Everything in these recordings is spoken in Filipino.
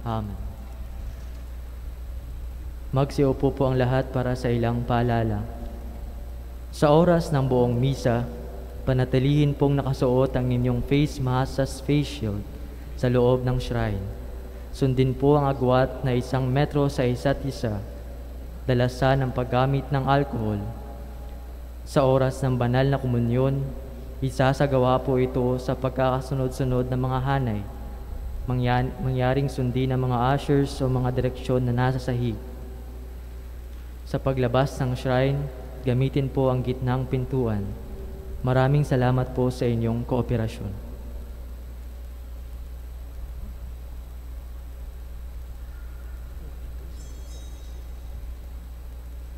Amen. Magsiupo po ang lahat para sa ilang paalala. Sa oras ng buong misa, panatilihin pong nakasuot ang inyong face mask as face shield sa loob ng shrine. Sundin po ang agwat na 1 metro sa isa't isa, dalasan ang paggamit ng alkohol. Sa oras ng banal na komunyon, isasagawa po ito sa pagkakasunod-sunod ng mga hanay. Mangyaring sundin ng mga ushers o mga direksyon na nasa sahig. Sa paglabas ng shrine, gamitin po ang gitnang pintuan. Maraming salamat po sa inyong kooperasyon.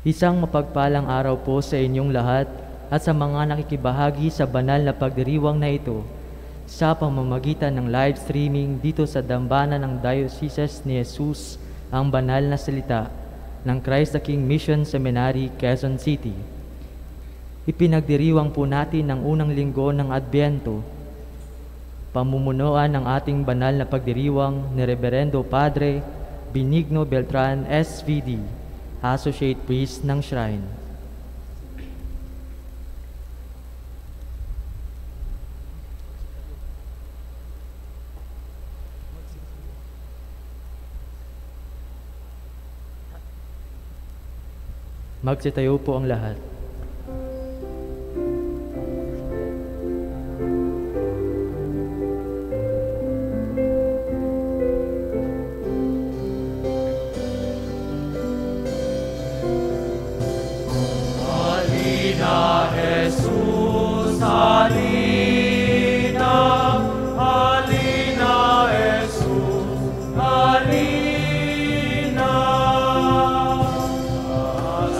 Isang mapagpalang araw po sa inyong lahat at sa mga nakikibahagi sa banal na pagdiriwang na ito sa pamamagitan ng live streaming dito sa dambana ng Diocese ni Jesus ang banal na salita ng Christ the King Mission Seminary, Quezon City. Ipinagdiriwang po natin ang unang linggo ng Adbyento. Pamumunuan ng ating banal na pagdiriwang ni Reverendo Padre Benigno Beltran, SVD, Associate Priest ng Shrine. Magsitayo po ang lahat. Halina, Jesus, halina. Halina, Jesus, halina.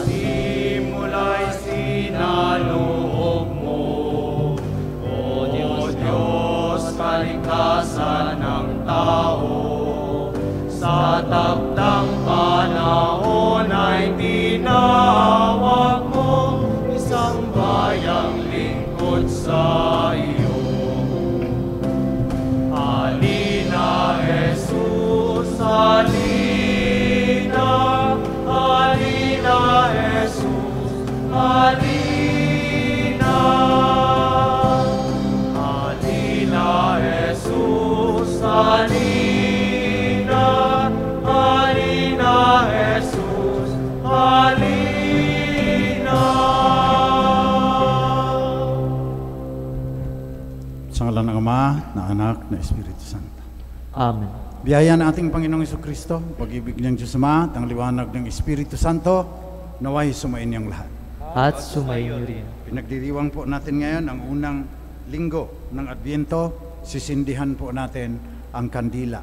Simula'y sinaloob mo, O Diyos, kaligtasan ng tao. Sa takdang panahon ay tinawag mo isang bayang lingkod sa iyo. Halina, Jesus, halina. Halina, Jesus, halina. Halina, Jesus, halina. Halina, Jesus, halina. Sa ngalan ng Ama, ng Anak, na Espiritu Santo. Amen. Biyaya ng ating Panginoong Jesucristo, pag-ibig ng Diyos Ama, at ang liwanag ng Espiritu Santo, naway sumain niyang lahat. At sumainyo rin. Pinagdiriwang po natin ngayon ang unang linggo ng Adbyento. Sisindihan po natin ang kandila.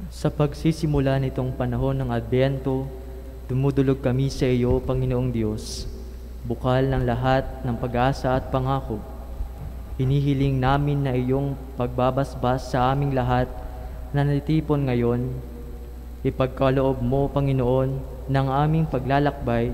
Sa pagsisimula nitong panahon ng Adbyento, dumudulog kami sa iyo, Panginoong Diyos, bukal ng lahat ng pag-asa at pangako. Hinihiling namin na iyong pagbabasbas sa aming lahat na natitipon ngayon. Ipagkaloob mo, Panginoon, ng aming paglalakbay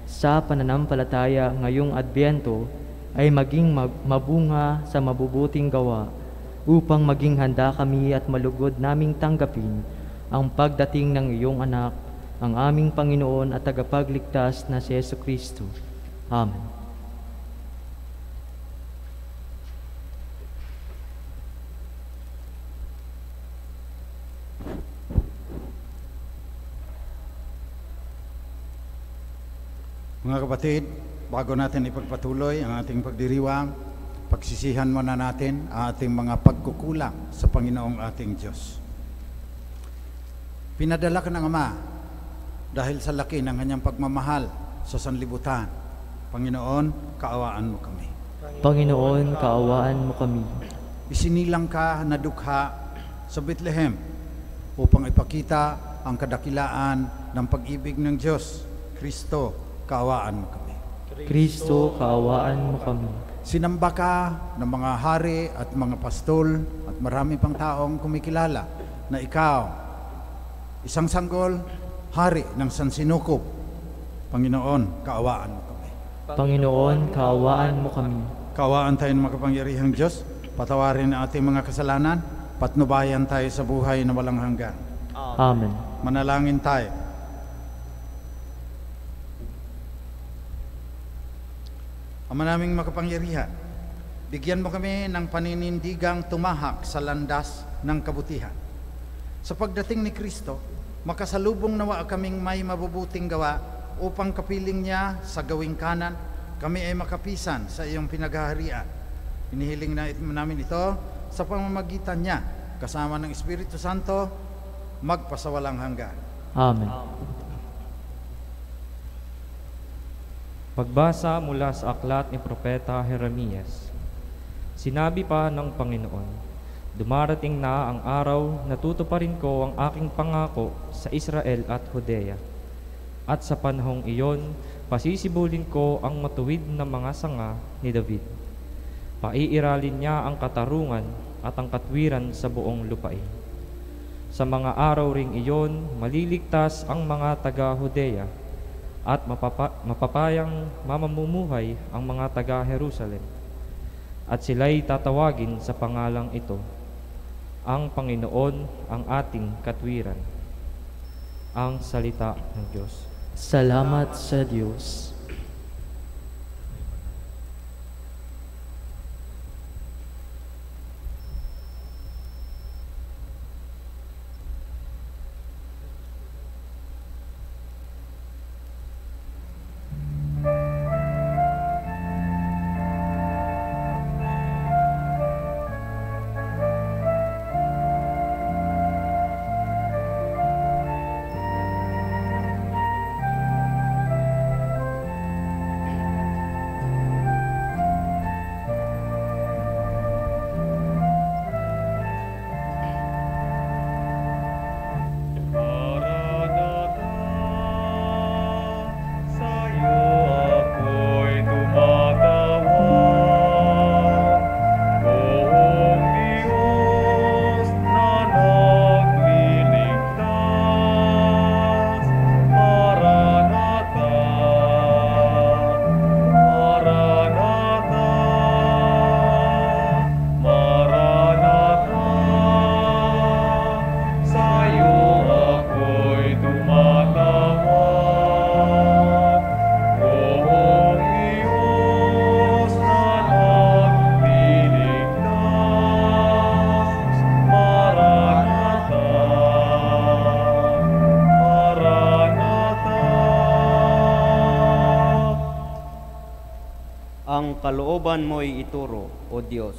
sa pananampalataya ngayong Adbyento ay maging mabunga sa mabubuting gawa, upang maging handa kami at malugod naming tanggapin ang pagdating ng iyong anak, ang aming Panginoon at tagapagligtas na si Jesucristo. Amen. Mga kapatid, bago natin ipagpatuloy ang ating pagdiriwang, pagsisihan muna natin ang ating mga pagkukulang sa Panginoong ating Diyos. Pinadala ka ng Ama dahil sa laki ng kanyang pagmamahal sa sanlibutan. Panginoon, kaawaan mo kami. Panginoon, kaawaan mo kami. Isinilang ka na dukha sa Bethlehem upang ipakita ang kadakilaan ng pag-ibig ng Diyos. Kristo, kaawaan mo kami. Kristo, kaawaan mo kami. Sinamba ka ng mga hari at mga pastol at marami pang taong kumikilala na ikaw, isang sanggol Hari ng sansinukob, Panginoon, kaawaan mo kami. Panginoon, kaawaan mo kami. Kaawaan tayo ng makapangyarihang Diyos, patawarin ang ating mga kasalanan, patnubayan tayo sa buhay na walang hanggan. Amen. Manalangin tayo. Ama naming makapangyarihan, bigyan mo kami ng paninindigang tumahak sa landas ng kabutihan. Sa pagdating ni Kristo, makasalubong nawa kaming may mabubuting gawa upang kapiling niya sa gawing kanan, kami ay makapisan sa iyong pinaghaharian. Inihiling na namin ito sa pamamagitan niya, kasama ng Espiritu Santo, magpasawalang hanggan. Amen. Pagbasa mula sa aklat ni Propeta Jeremias. Sinabi pa ng Panginoon, dumarating na ang araw na tutuparin ko ang aking pangako sa Israel at Judea. At sa panahong iyon, pasisibulin ko ang matuwid na mga sanga ni David. Paiiralin niya ang katarungan at ang katwiran sa buong lupain. Sa mga araw ring iyon, maliligtas ang mga taga-Judea at mapapayang mamamumuhay ang mga taga-Jerusalem. At sila'y tatawagin sa pangalang ito, ang Panginoon ang ating katwiran. Ang salita ng Diyos. Salamat sa Diyos. Kalooban mo'y ituro, O Diyos.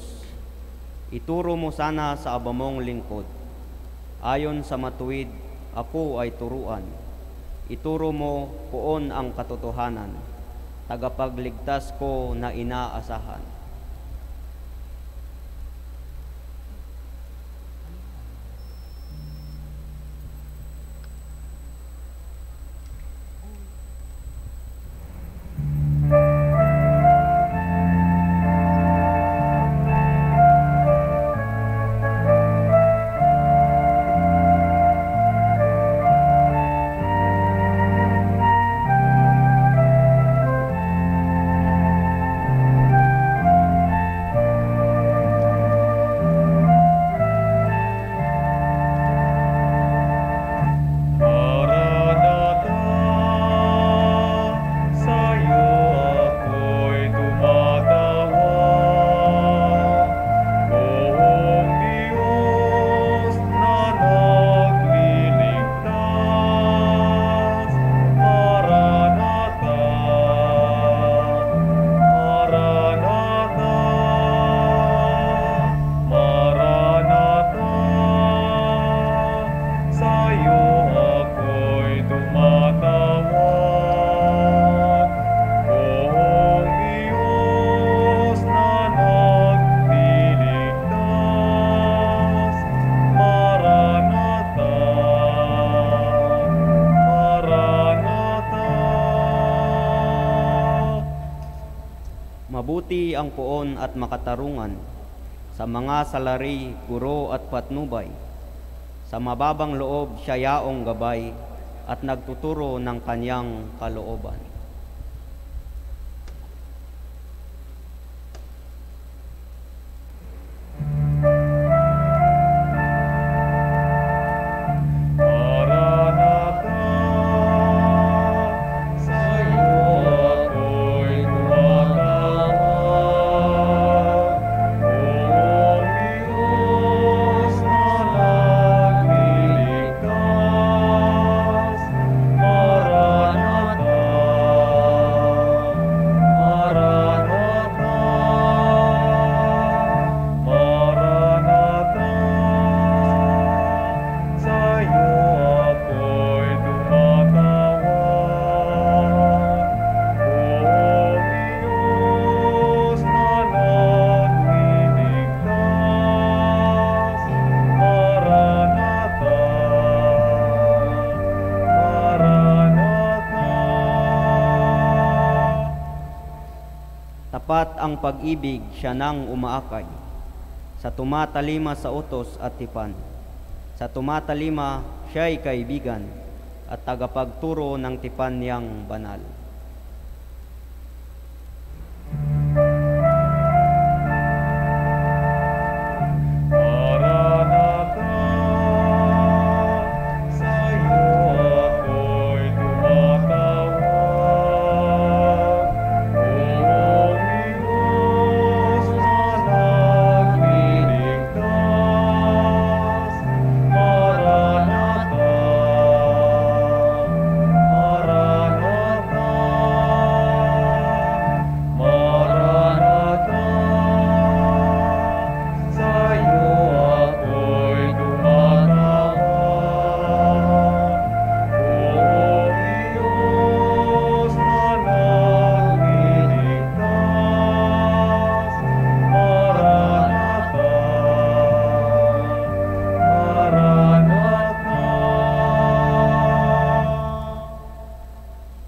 Ituro mo sana sa abamong lingkod. Ayon sa matuwid, ako ay turuan. Ituro mo poon ang katotohanan, tagapagligtas ko na inaasahan. Mabuti ang poon at makatarungan sa mga salari, guro at patnubay. Sa mababang loob siya yaong gabay at nagtuturo ng kanyang kalooban. Tapat ang pag-ibig, siya nang umaakay. Sa tumatalima sa utos at tipan. Sa tumatalima, siya'y kaibigan at tagapagturo ng tipan niyang banal.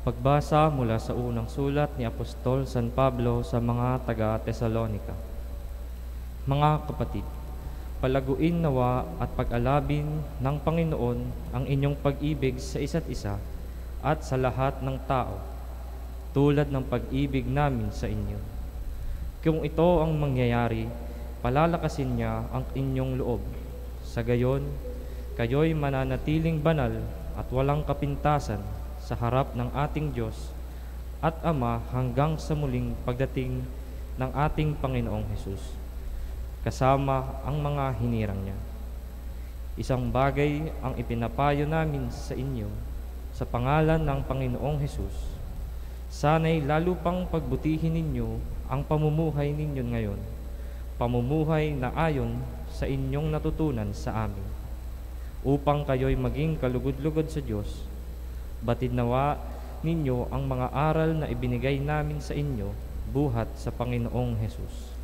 Pagbasa mula sa unang sulat ni Apostol San Pablo sa mga taga-Tesalonika. Mga kapatid, palaguin nawa at pag-alabin ng Panginoon ang inyong pag-ibig sa isa't isa at sa lahat ng tao, tulad ng pag-ibig namin sa inyo. Kung ito ang mangyayari, palalakasin niya ang inyong loob. Sa gayon, kayo'y mananatiling banal at walang kapintasan sa harap ng ating Diyos at Ama hanggang sa muling pagdating ng ating Panginoong Hesus, kasama ang mga hinirang niya. Isang bagay ang ipinapayo namin sa inyo sa pangalan ng Panginoong Hesus. Sana'y lalo pang pagbutihin ninyo ang pamumuhay ninyo ngayon, pamumuhay na ayon sa inyong natutunan sa amin, upang kayo'y maging kalugod-lugod sa Diyos. Batid nawa ninyo ang mga aral na ibinigay namin sa inyo buhat sa Panginoong Hesus.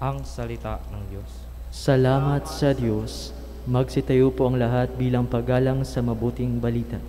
Ang salita ng Diyos. Salamat sa Diyos. Magsitayo po ang lahat bilang paggalang sa mabuting balita.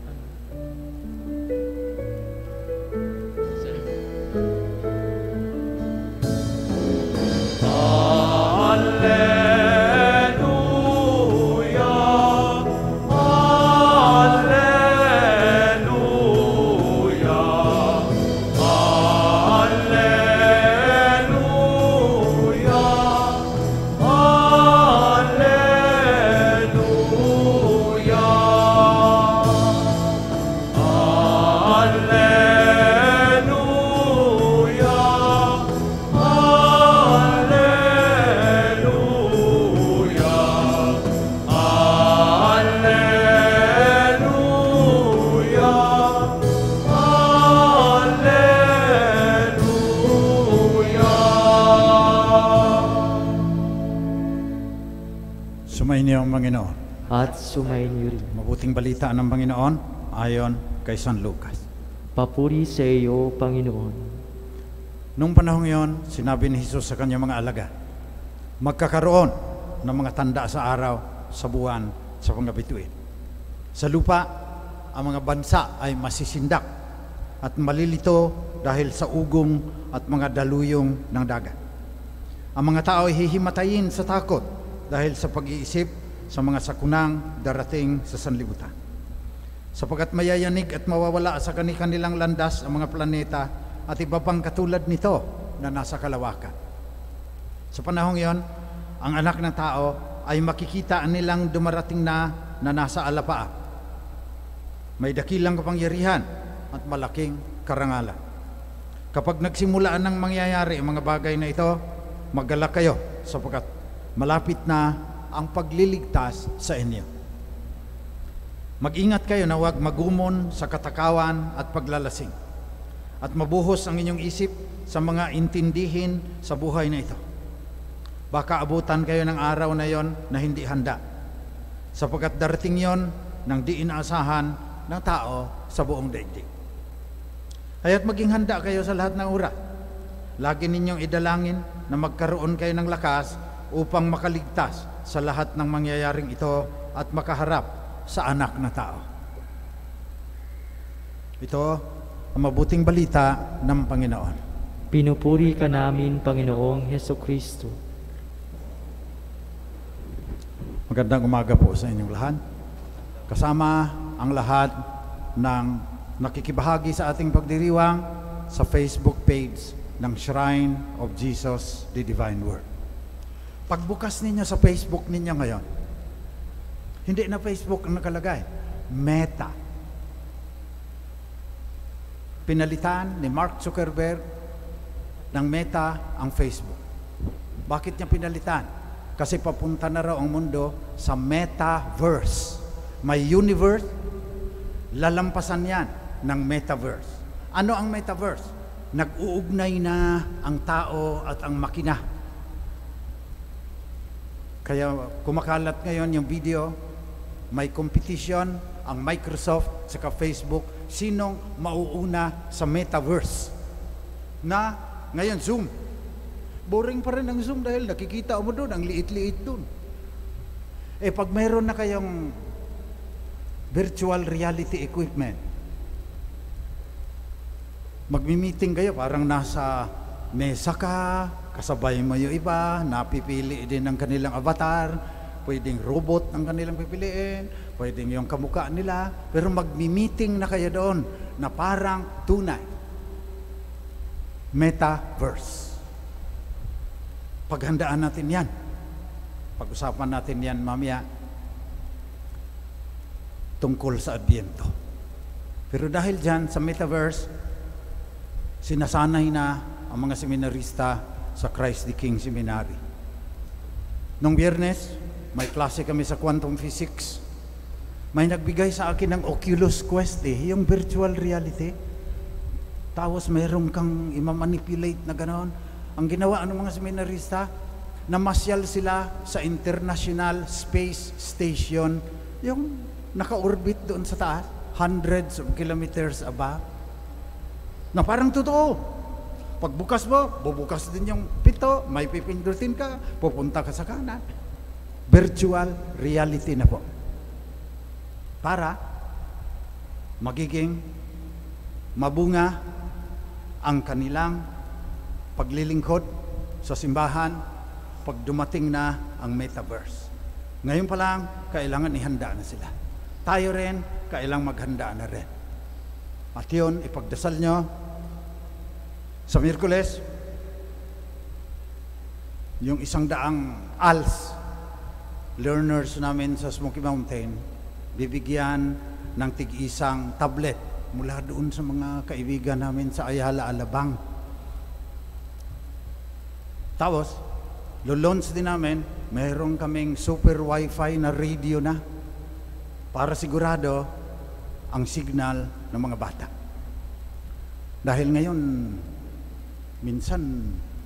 Sumayin niyo ang Panginoon. At sumayin niyo rin. Mabuting balita ng Panginoon ayon kay San Lucas. Papuri sa iyo, Panginoon. Nung panahong iyon, sinabi ni Jesus sa kanyang mga alagad, magkakaroon ng mga tanda sa araw, sa buwan, sa mga bituin. Sa lupa, ang mga bansa ay masisindak at malilito dahil sa ugong at mga daluyong ng dagat. Ang mga tao ay hihimatayin sa takot dahil sa pag-iisip sa mga sakunang darating sa sanlibutan. sapagkat mayayanig at mawawala sa kanilang landas ang mga planeta at iba pang katulad nito na nasa kalawakan. Sa panahong yon, ang anak ng tao ay makikita nilang dumarating na nasa alapaa. May dakilang kapangyarihan at malaking karangalan. Kapag nagsimulaan ng mangyayari ang mga bagay na ito, maggalak kayo sapagkat malapit na ang pagliligtas sa inyo. Mag-ingat kayo na huwag magumon sa katakawan at paglalasing at mabuhos ang inyong isip sa mga intindihin sa buhay na ito. Baka abutan kayo ng araw na yon na hindi handa, sapagkat darating yon ng di inaasahan ng tao sa buong daigdig. Kaya't maging handa kayo sa lahat ng oras. Lagi ninyong idalangin na magkaroon kayo ng lakas upang makaligtas sa lahat ng mangyayaring ito at makaharap sa anak na tao. Ito ang mabuting balita ng Panginoon. Pinupuri ka namin, Panginoong Hesukristo. Magandang umaga po sa inyong lahat. Kasama ang lahat ng nakikibahagi sa ating pagdiriwang sa Facebook page ng Shrine of Jesus, the Divine Word. Pagbukas ninyo sa Facebook ninyo ngayon, hindi na Facebook ang nakalagay, Meta. Pinalitan ni Mark Zuckerberg ng Meta ang Facebook. Bakit niya pinalitan? Kasi papunta na raw ang mundo sa Metaverse. May universe, lalampasan yan ng Metaverse. Ano ang Metaverse? Nag-uugnay na ang tao at ang makina. Kaya kumakalat ngayon yung video, may competition ang Microsoft saka Facebook, sinong mauuna sa Metaverse. Na ngayon Zoom. Boring pa rin ang Zoom dahil nakikita mo doon, ang liit-liit doon. Pag mayroon na kayong virtual reality equipment, magmi-meeting kayo, parang nasa mesa ka, kasabay mo yung iba, napipili din ng kanilang avatar, pwedeng robot ang kanilang pipiliin, pwedeng yung kamukha nila, pero magmi-meeting na kayo doon na parang tunay. Metaverse. Paghandaan natin yan. Pag-usapan natin yan mamaya tungkol sa Adbyento. Pero dahil dyan sa Metaverse, sinasanay na ang mga seminarista sa Christ the King Seminary. Nung Biyernes, may klase kami sa quantum physics. May nagbigay sa akin ng Oculus Quest, yung virtual reality. Tapos mayroon kang imamanipulate na gano'n. Ang ginawa ng mga seminarista, namasyal sila sa International Space Station, yung naka-orbit doon sa taas, hundreds of kilometers above, na parang totoo. Pagbukas mo, bubukas din yung pito, may pipindutin ka, pupunta ka sa kanan. Virtual reality na po. Para magiging mabunga ang kanilang paglilingkod sa simbahan pag dumating na ang Metaverse. Ngayon pa lang, kailangan ihanda na sila. Tayo rin, kailangan maghanda na rin. At yun, ipagdasal nyo sa Miyerkules, yung 100 ALS learners namin sa Smoky Mountain, bibigyan ng tig-isang tablet mula doon sa mga kaibigan namin sa Ayala, Alabang. Tapos, lulunch din namin, mayroon kaming super wifi na radio na para sigurado ang signal ng mga bata. Dahil ngayon, minsan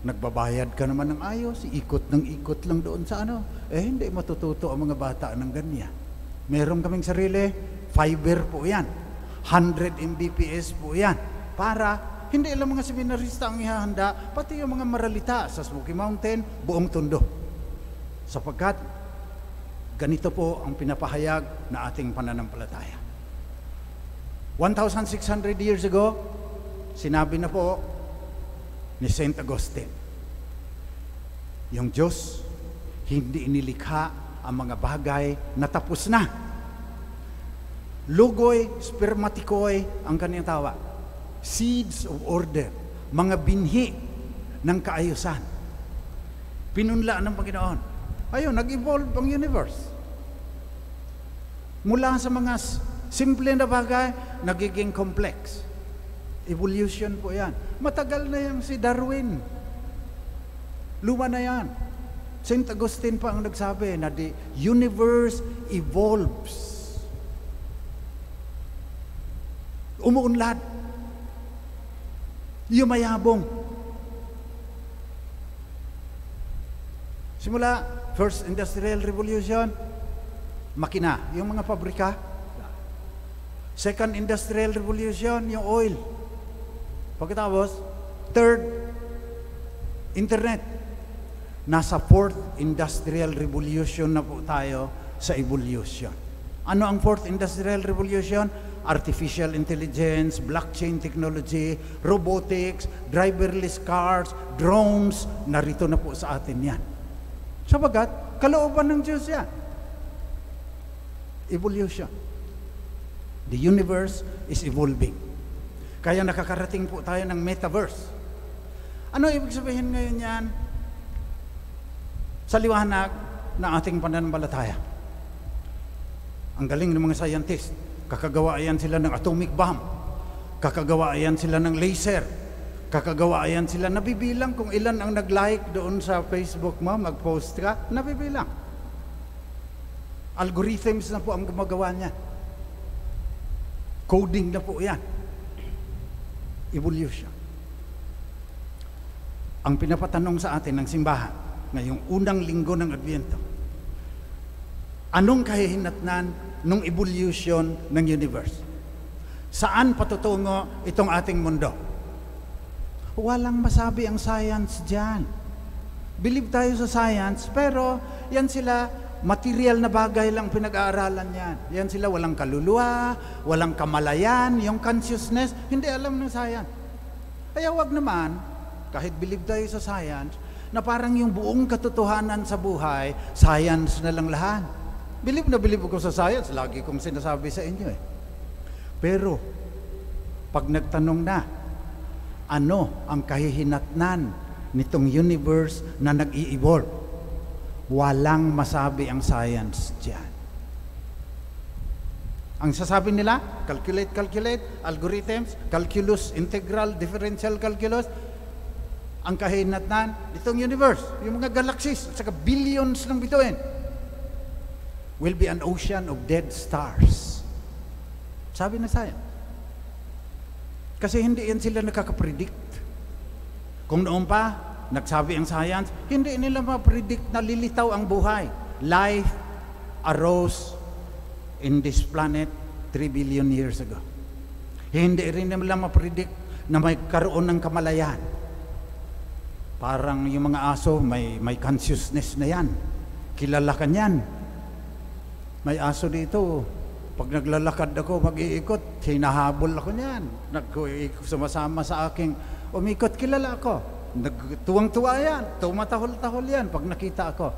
nagbabayad ka naman ng ayos, ikot ng ikot lang doon sa ano. Hindi matututo ang mga bata ng ganyan. Meron kaming sarili, fiber po yan. 100 Mbps po yan. Para hindi lang mga seminarista ang ihahanda, pati yung mga maralita sa Smoky Mountain, buong Tondo. Sapagkat ganito po ang pinapahayag na ating pananampalataya. 1,600 years ago, sinabi na po ni Saint Augustine, yung Diyos, hindi inilikha ang mga bagay na tapos na. Logoi, spermatikoi ang kanyang tawa. Seeds of order, mga binhi ng kaayusan. Pinunlaan ng Panginoon. Ayun, nag-evolve ang universe. Mula sa mga simple na bagay, nagiging complex. Evolution po yan. Matagal na yan si Darwin. Luma na yan. St. Augustine pa ang nagsabi na the universe evolves. Umuunlad. Yumayabong. Simula, First Industrial Revolution, makina, yung mga pabrika. Second Industrial Revolution, yung oil. Pagkatapos, Third, Internet. Nasa Fourth Industrial Revolution na po tayo sa evolution. Ano ang Fourth Industrial Revolution? Artificial intelligence, blockchain technology, robotics, driverless cars, drones, narito na po sa atin yan. Sabagat, kalooban ng Diyos yan. Evolution. The universe is evolving. Kaya nakakarating po tayo ng metaverse. Ano ibig sabihin ngayon yan? Sa liwanag ng ating pananampalataya. Ang galing ng mga scientist. Kakagawa yan sila ng atomic bomb. Kakagawa yan sila ng laser. Kakagawa yan sila. Nabibilang kung ilan ang nag-like doon sa Facebook mo, mag-post ka, nabibilang. Algorithms na po ang gumagawa niya. Coding na po yan. Evolution. Ang pinapatanong sa atin ng simbahan ngayong unang linggo ng Adbyento, anong kahihinatnan ng evolution ng universe? Saan patutungo itong ating mundo? Walang masabi ang science dyan. Believe tayo sa science, pero yan sila, material na bagay lang pinag-aaralan yan. Yan sila, walang kaluluwa, walang kamalayan, yung consciousness, hindi alam ng science. Kaya wag naman, kahit believe tayo sa science, na parang yung buong katotohanan sa buhay, science na lang lahat. Believe na believe ko sa science, lagi kong sinasabi sa inyo eh. Pero, pag nagtanong na, ano ang kahihinatnan nitong universe na nag-i-evolve? Walang masabi ang science dyan. Ang sasabi nila, calculate, algorithms, calculus, integral, differential calculus, ang kahihinatnan nitong universe, yung mga galaxies, at saka billions ng bituin, will be an ocean of dead stars. Sabi na science. Kasi hindi yan sila nakakapredict. Kung noon pa, nagsabi ang science, hindi nila ma-predict na lilitaw ang buhay. Life arose in this planet 3 billion years ago. Hindi rin nila ma-predict na may karoon ng kamalayan. Parang yung mga aso, may consciousness na yan. Kilala ka niyan. May aso dito, pag naglalakad ako, mag-iikot, hinahabol ako niyan. Sumasama sa aking umikot, kilala ako. Tuwang-tuwa yan, tumatahol-tahol yan pag nakita ako.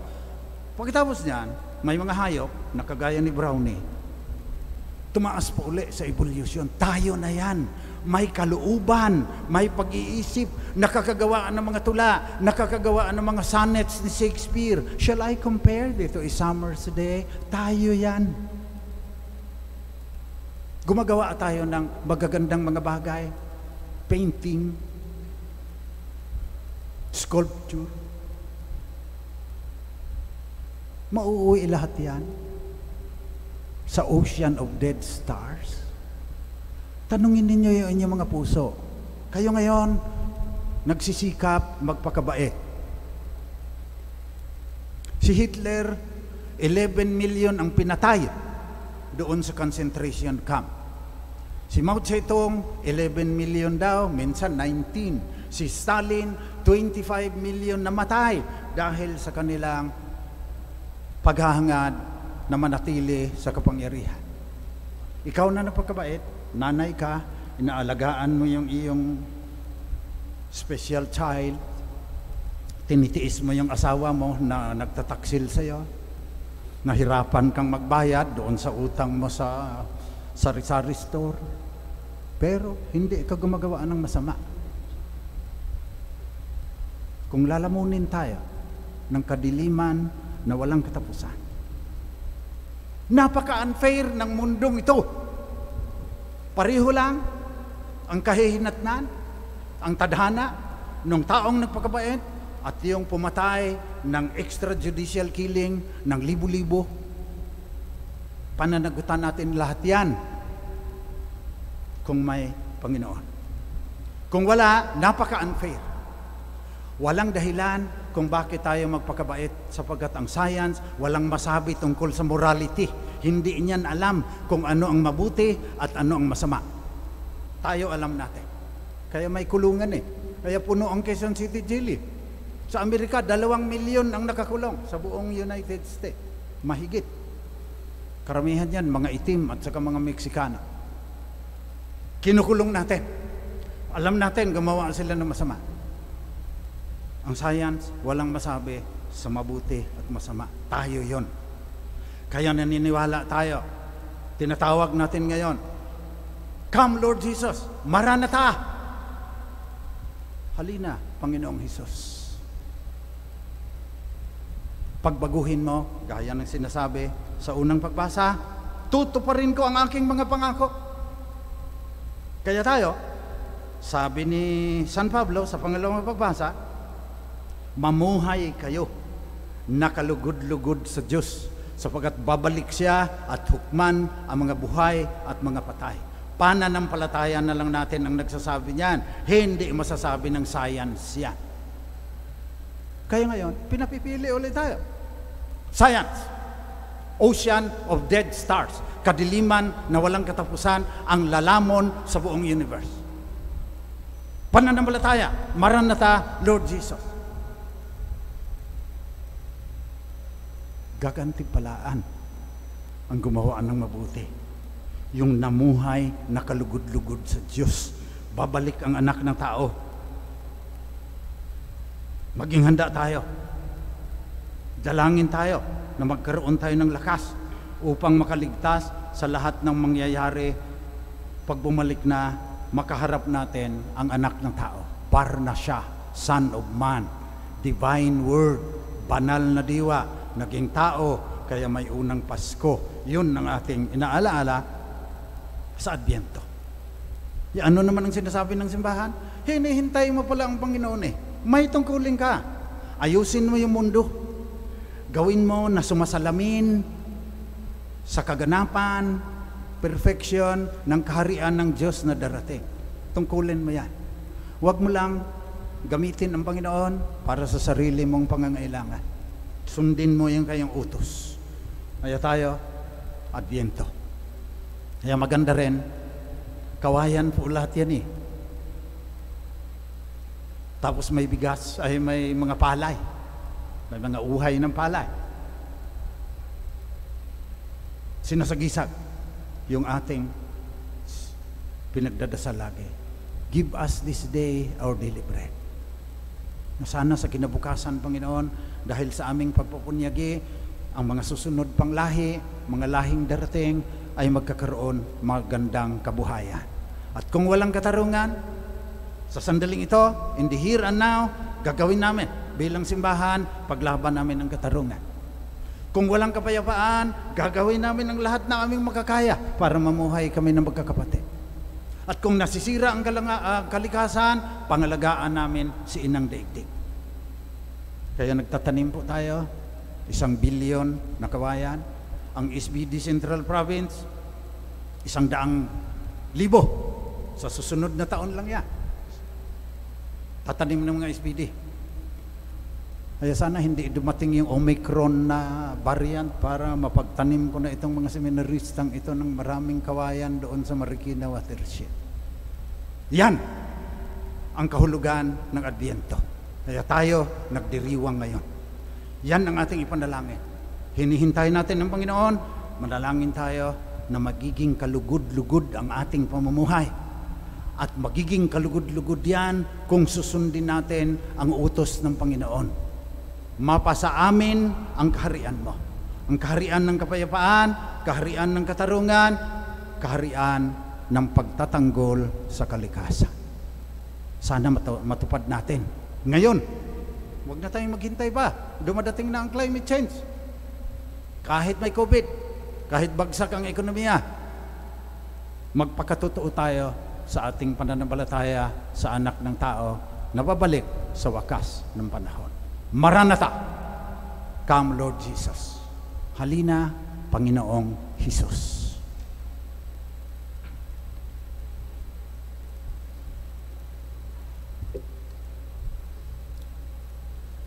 Pagkatapos niyan, may mga hayop na kagaya ni Brownie, tumaas po uli sa evolution. Tayo na yan. May kalooban, may pag-iisip, nakakagawaan ng mga tula, nakakagawaan ng mga sonnets ni Shakespeare. Shall I compare dito a summer's day? Tayo yan. Gumagawa tayo ng magagandang mga bagay, painting, sculpture. Mauuwi lahat yan sa ocean of dead stars. Tanungin ninyo yung inyong mga puso. Kayo ngayon, nagsisikap magpakabait. Si Hitler, 11 million ang pinatay doon sa concentration camp. Si Mao Zedong, 11 million daw, minsan 19. Si Stalin, 25 million namatay dahil sa kanilang paghahangad na manatili sa kapangyarihan. Ikaw na napagkabait, nanay ka, inaalagaan mo yung iyong special child, tinitiis mo yung asawa mo na nagtataksil sa'yo, nahirapan kang magbayad doon sa utang mo sa sari-sari store, pero hindi ka gumagawa ng masama. Kung lalamunin tayo ng kadiliman na walang katapusan, napaka-unfair ng mundong ito. Pareho lang ang kahihinatnan, ang tadhana ng taong nagpakabait at yung pumatay ng extrajudicial killing ng libo-libo. Pananagutan natin lahat yan kung may Panginoon. Kung wala, napaka-unfair. Walang dahilan kung bakit tayo magpakabait sapagkat ang science walang masabi tungkol sa morality. Hindi niyan alam kung ano ang mabuti at ano ang masama. Tayo alam natin. Kaya may kulungan eh. Kaya puno ang Quezon City Jail. Sa Amerika, 2 milyon ang nakakulong sa buong United States. Mahigit. Karamihan yan, mga itim at saka mga Meksikano. Kinukulong natin. Alam natin, gumawa sila ng masama. Ang science, walang masabi sa mabuti at masama. Tayo yon. Kaya naniniwala tayo. Tinatawag natin ngayon, "Come Lord Jesus, Maranatha." Halina, Panginoong Jesus. Pagbaguhin mo, gaya ng sinasabi sa unang pagbasa, tutuparin ko ang aking mga pangako. Kaya tayo, sabi ni San Pablo sa pangalawang pagbasa, mamuhay kayo nakalugod-lugod sa Diyos sapagkat babalik siya at hukman ang mga buhay at mga patay. Pananampalataya na lang natin ang nagsasabi niyan. Hindi masasabi ng science yan. Kaya ngayon, pinapipili ulit tayo. Science, ocean of dead stars, kadiliman na walang katapusan, ang lalamon sa buong universe. Pananampalataya, Maranatha, Lord Jesus. Gagantimpalaan ang gumawa ng mabuti. Yung namuhay, nakalugod-lugod sa Diyos. Babalik ang anak ng tao. Maging handa tayo. Dalangin tayo na magkaroon tayo ng lakas upang makaligtas sa lahat ng mangyayari pag bumalik na makaharap natin ang anak ng tao. Parna siya, Son of Man, Divine Word, banal na diwa, naging tao, kaya may unang Pasko. Yun ang ating inaalaala sa Adbyento. Ano naman ang sinasabi ng simbahan? Hinihintay mo pala ang Panginoon eh. May tungkulin ka. Ayusin mo yung mundo. Gawin mo na sumasalamin sa kaganapan, perfection ng kaharian ng Diyos na darating. Tungkulin mo yan. Huwag mo lang gamitin ang Panginoon para sa sarili mong pangangailangan. Sundin mo yung kayong utos. Kaya tayo, Adbyento. Kaya maganda rin, kawayan po lahat yan eh. Tapos may bigas, ay may mga palay. May mga uhay ng palay. Sinasagisag yung ating pinagdadasal lagi. Give us this day our daily bread. Sana sa kinabukasan, Panginoon, dahil sa aming pagpupunyagi, ang mga susunod pang lahi, mga lahing darating, ay magkakaroon magandang kabuhayan. At kung walang katarungan, sa sandaling ito, in the here and now, gagawin namin bilang simbahan, paglaban namin ang katarungan. Kung walang kapayapaan, gagawin namin ang lahat na aming makakaya para mamuhay kami ng magkakapatid. At kung nasisira ang kalikasan, pangalagaan namin si Inang Daigdig. Kaya nagtatanim po tayo, 1 billion na kawayan. Ang SBD Central Province, 100,000 sa susunod na taon lang yan. Tatanim ng mga SBD. Kaya sana hindi dumating yung Omicron na variant para mapagtanim ko na itong mga seminaristang ito ng maraming kawayan doon sa Marikina watershed. Yan ang kahulugan ng Adbyento. Kaya tayo nagdiriwang ngayon. Yan ang ating ipanalangin. Hinihintay natin ng Panginoon, manalangin tayo na magiging kalugod-lugod ang ating pamumuhay. At magiging kalugod-lugod yan kung susundin natin ang utos ng Panginoon. Mapasa amin ang kaharian mo. Ang kaharian ng kapayapaan, kaharian ng katarungan, kaharian ng pagtatanggol sa kalikasan. Sana matupad natin. Ngayon, huwag na tayong maghintay pa. Dumadating na ang climate change. Kahit may COVID, kahit bagsak ang ekonomiya, magpakatotoo tayo sa ating pananampalataya sa anak ng tao na babalik sa wakas ng panahon. Maranatha! Come Lord Jesus. Halina, Panginoong Jesus.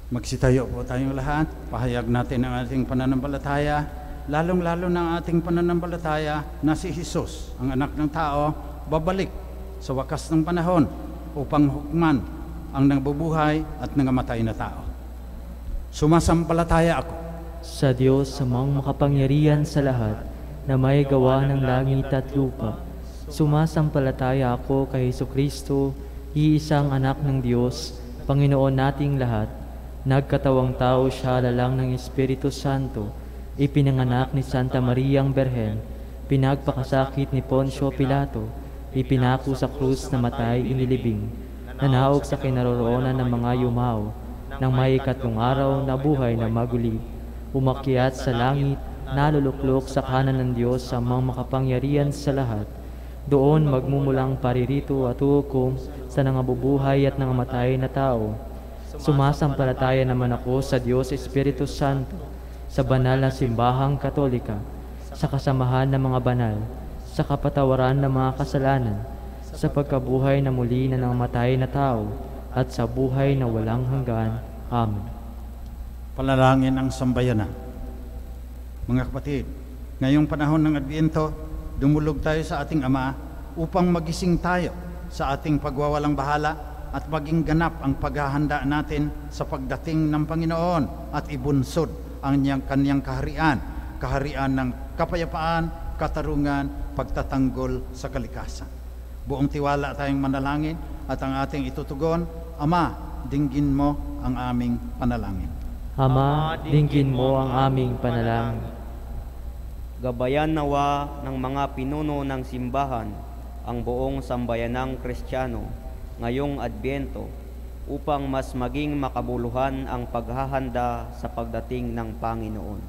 Magsitayo po tayong lahat. Pahayag natin ang ating pananampalataya, lalong-lalo ng ating pananampalataya na si Jesus, ang anak ng tao, babalik sa wakas ng panahon upang hukman ang nabubuhay at nangamatay na tao. Sumasampalataya ako sa Diyos sa makapangyarihan sa lahat na may gawa ng langit at lupa. Sumasampalataya ako kay Hesukristo, iisang anak ng Diyos, Panginoon nating lahat. Nagkatawang tao siya lalang ng Espiritu Santo, ipinanganak ni Santa Mariang Berhen, pinagpakasakit ni Poncio Pilato, ipinako sa krus na matay inilibing, nanaog sa kinaroroonan ng mga yumao, nang may ikatlong araw na buhay na maguli, umakyat sa langit, naluluklok sa kanan ng Diyos sa makapangyarihan sa lahat. Doon magmumulang paririto at hukom sa nangabubuhay at nangamatay na tao. Sumasampalataya naman ako sa Diyos Espiritu Santo, sa banal na simbahang Katolika, sa kasamahan ng mga banal, sa kapatawaran ng mga kasalanan, sa pagkabuhay na muli na nangamatay na tao, at sa buhay na walang hanggan. Amen. Panalangin ang sambayanan. Mga kapatid, ngayong panahon ng Adbyento, dumulog tayo sa ating Ama upang magising tayo sa ating pagwawalang bahala at maging ganap ang paghahanda natin sa pagdating ng Panginoon at ibunsod ang kanyang kaharian, kaharian ng kapayapaan, katarungan, pagtatanggol sa kalikasan. Buong tiwala tayong manalangin at ang ating itutugon, Ama, dinggin mo ang aming panalangin. Ama, dinggin mo ang aming panalangin. Gabayan nawa ng mga pinuno ng simbahan ang buong sambayanang Kristiyano ngayong Adbyento upang mas maging makabuluhan ang paghahanda sa pagdating ng Panginoon.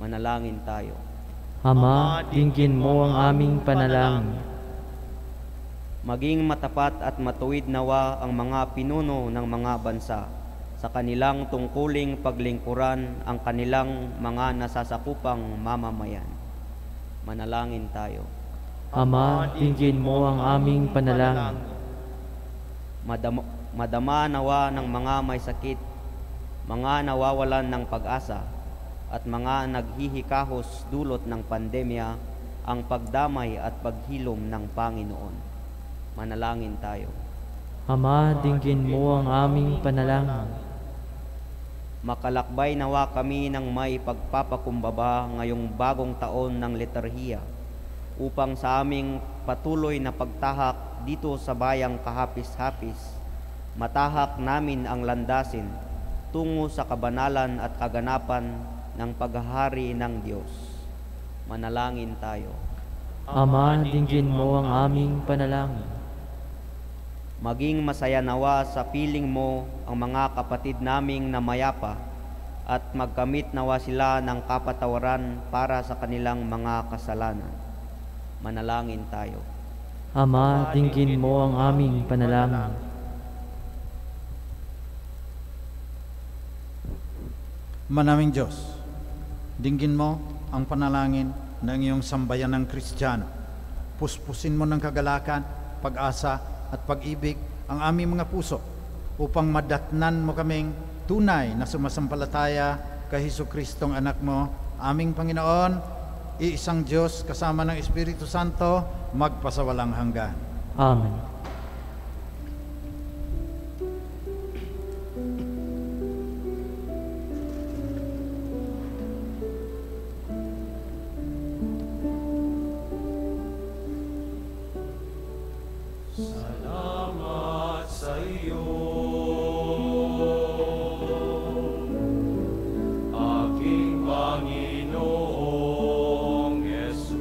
Manalangin tayo. Ama, dinggin mo ang aming panalangin. Maging matapat at matuwid nawa ang mga pinuno ng mga bansa sa kanilang tungkuling paglingkuran ang kanilang mga nasasakupang mamamayan. Manalangin tayo. Ama, dinggin mo ang aming panalangin. Madama nawa ng mga may sakit, mga nawawalan ng pag-asa, at mga naghihikahos dulot ng pandemya ang pagdamay at paghilom ng Panginoon. Manalangin tayo. Ama, dinggin mo ang aming panalangin. Makalakbay nawa kami ng may pagpapakumbaba ngayong bagong taon ng liturhiya upang sa aming patuloy na pagtahak dito sa bayang kahapis-hapis, matahak namin ang landasin tungo sa kabanalan at kaganapan ng paghahari ng Diyos. Manalangin tayo. Ama, dinggin mo ang aming panalangin. Maging masaya nawa sa piling mo ang mga kapatid naming namayapa at magkamit nawa sila ng kapatawaran para sa kanilang mga kasalanan. Manalangin tayo. Ama, dinggin mo ang aming panalangin. Manaming Diyos, dinggin mo ang panalangin ng iyong sambayanang Kristiyano. Puspusin mo ng kagalakan, pag-asa at pag-ibig ang aming mga puso upang madatnan mo kaming tunay na sumasampalataya kay Jesucristong anak mo, aming Panginoon, iisang Diyos kasama ng Espiritu Santo, magpasawalang hanggan. Amen. Salamat sa iyo, aking Panginoong Yesus.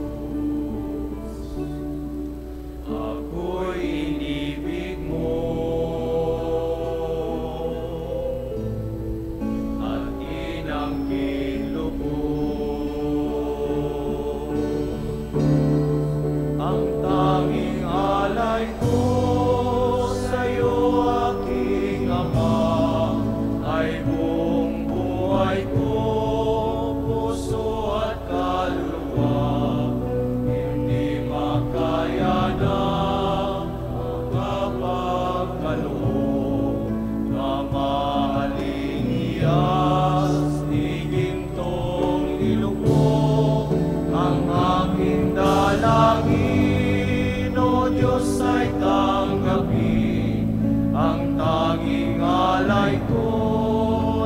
Diyos ay tanggapin ang tanging alay ko,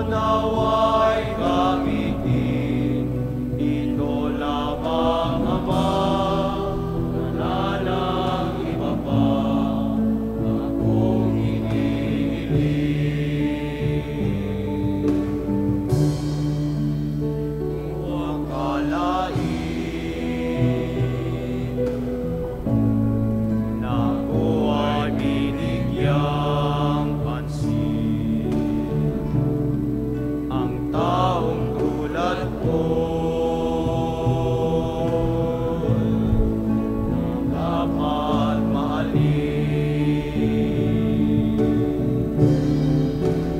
naway gamitin. Ito lamang Ama, wala nang iba pa akong hinihiling. Kung akalain na ako ay binigyang pansin, ang taong tulad ko dapat mahalin.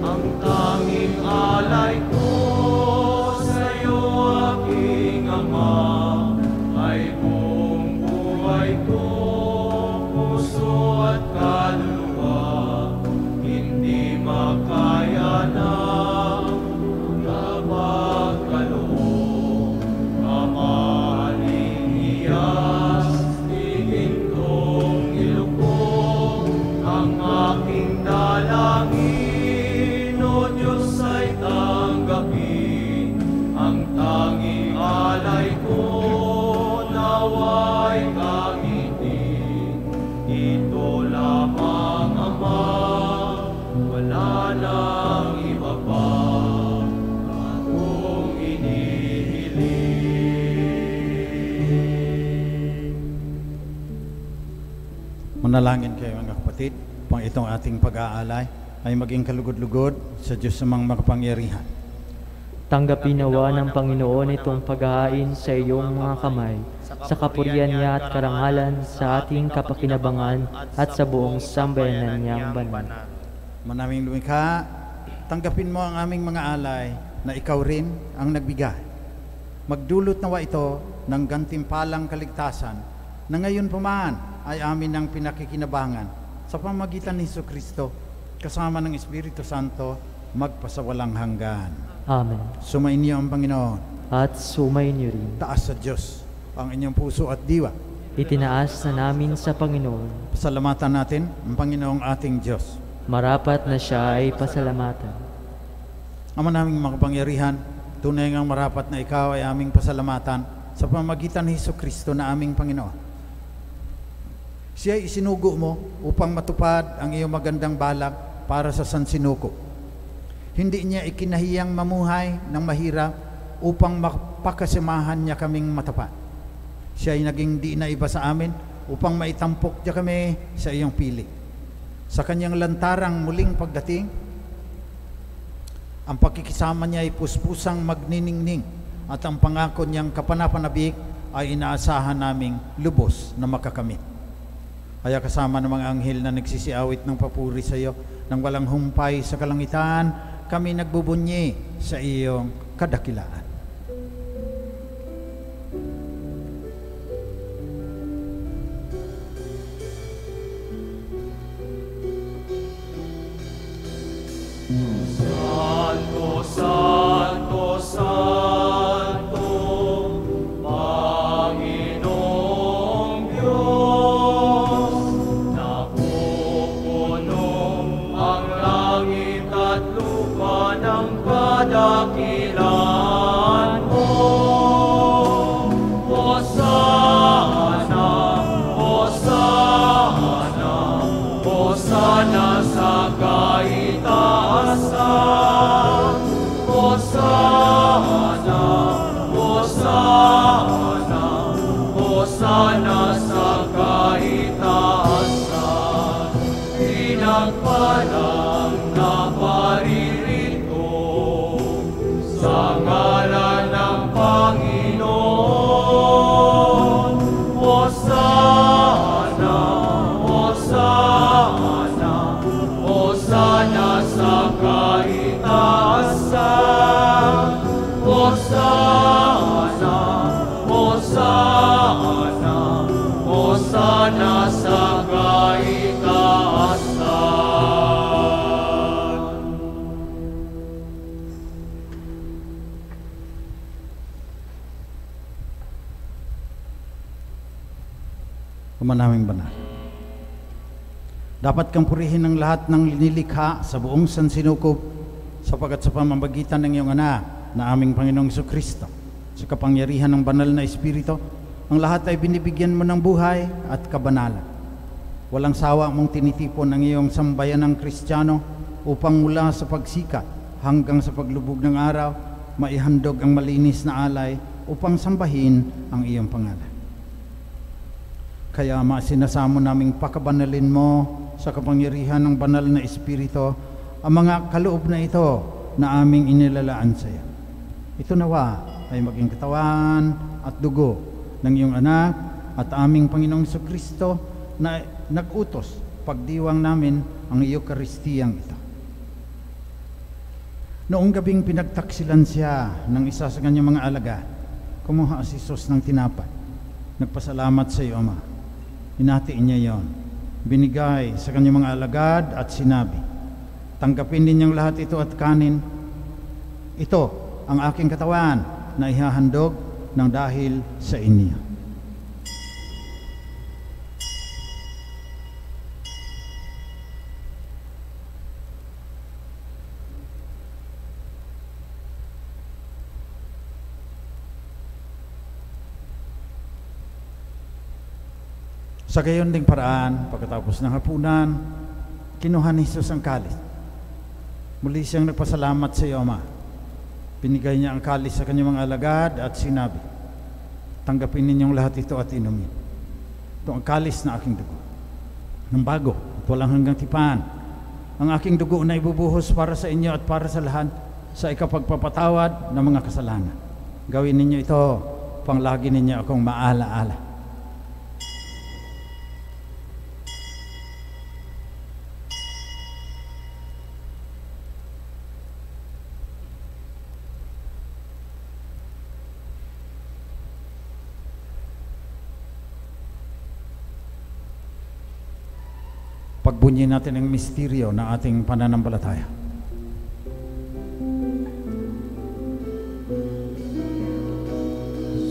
Ang tanging alay ko sa'yo, aking Ama, ay buong buhay ko, puso at kaluluwa. Hindi makaya na kapagkaloob, kamaling iyas, igintong ilubog ang aking dalangin. O Diyos ay tanggapin ang tanging alay ko, naway gamitin. Ito lamang Ama, wala nang iba pa akong hinihiling. Manalangin kayo mga kapatid, pang itong ating pag-aalay ay maging kalugod-lugod sa Diyos namang makapangyarihan. Tanggapin nawa ng Panginoon itong paghahain sa iyong mga kamay, sa kapurihan niya at karangalan, sa ating kapakinabangan at sa buong sambayanan niyang banal. Manaming lumikha, tanggapin mo ang aming mga alay na ikaw rin ang nagbigay. Magdulot nawa ito ng gantimpalang kaligtasan na ngayon paman ay amin ang pinakikinabangan sa pamagitan ni Jesucristo kasama ng Espiritu Santo magpasawalang hanggan. Amen. Sumainyo ang Panginoon. At sumainyo rin. Taas sa Diyos ang inyong puso at diwa. Itinaas na namin sa Panginoon. Pasalamatan natin ang Panginoong ating Diyos. Marapat na siya ay pasalamatan. Ama naming makapangyarihan, tunay ngang marapat na ikaw ay aming pasalamatan sa pamagitan ni Jesucristo na aming Panginoon. Siya ay isinugo mo upang matupad ang iyong magandang balak para sa sansinuko. Hindi niya ikinahiyang mamuhay ng mahirap upang mapakasimahan niya kaming matapat. Siya ay naging di na iba sa amin upang maitampok niya kami sa iyong pili. Sa kanyang lantarang muling pagdating, ang pakikisama niya ay puspusang magniningning at ang pangako niyang kapanapanabik ay inaasahan naming lubos na makakamit. Kaya kasama ng mga anghel na nagsisiawit ng papuri sa iyo nang walang humpay sa kalangitan, kami nagbubunyi sa iyong kadakilaan. Santo, Santo, Santo, Panginoong Diyos, napupuno ang langit at lupa ng kadakilan mo. Hosana, Hosana, Hosana sa kaitaasan. Hosana, Hosana, Hosana sa kaitaasan. Pinagpalang na paririto sa ngalan ng Panginoon. Hosana, Hosana, Hosana sa kaitaasan. Hosana, Hosana, Hosana sa kaitaasan. Umanaming banal. Dapat kang purihin ng lahat ng linilikha sa buong sansinukob, sapagkat sa pamamagitan ng iyong anak na aming Panginoong Jesucristo, sa kapangyarihan ng banal na Espiritu, ang lahat ay binibigyan mo ng buhay at kabanalan. Walang sawa mong tinitipon ang iyong sambayan ng Kristiyano upang mula sa pagsikat hanggang sa paglubog ng araw, maihandog ang malinis na alay upang sambahin ang iyong pangalan. Kaya sinasamo naming pakabanalin mo sa kapangyarihan ng banal na Espiritu ang mga kaloob na ito na aming inilalaan sa iyo. Ito nawa ay maging katawan at dugo ng iyong anak at aming Panginoong Jesucristo na nag-utos pagdiwang namin ang Eukaristiyang ito. Noong gabing pinagtaksilan siya ng isa sa kanyang mga alagad, kumuha si Jesus ng tinapay. Nagpasalamat sa iyo, Ama. Hinatiin niya yon. Binigay sa kanyang mga alagad at sinabi, tanggapin ninyong lahat ito at kanin. Ito ang aking katawan na ihahandog ng dahil sa inyo. Sa gayon ding paraan, pagkatapos ng hapunan, kinuha ni Jesus ang kalis. Muli siyang nagpasalamat sa iyo, Ama. Binigay niya ang kalis sa kanyang mga alagad at sinabi, tanggapin ninyong lahat ito at inumin. Ito ang kalis na aking dugo, ng bago at walang hanggang tipan. Ang aking dugo na ibubuhos para sa inyo at para sa lahat sa ikapagpapatawad ng mga kasalanan. Gawin ninyo ito, panglagi ninyo akong maala-ala. Pagbunyi natin ang misteryo ng ating pananampalataya.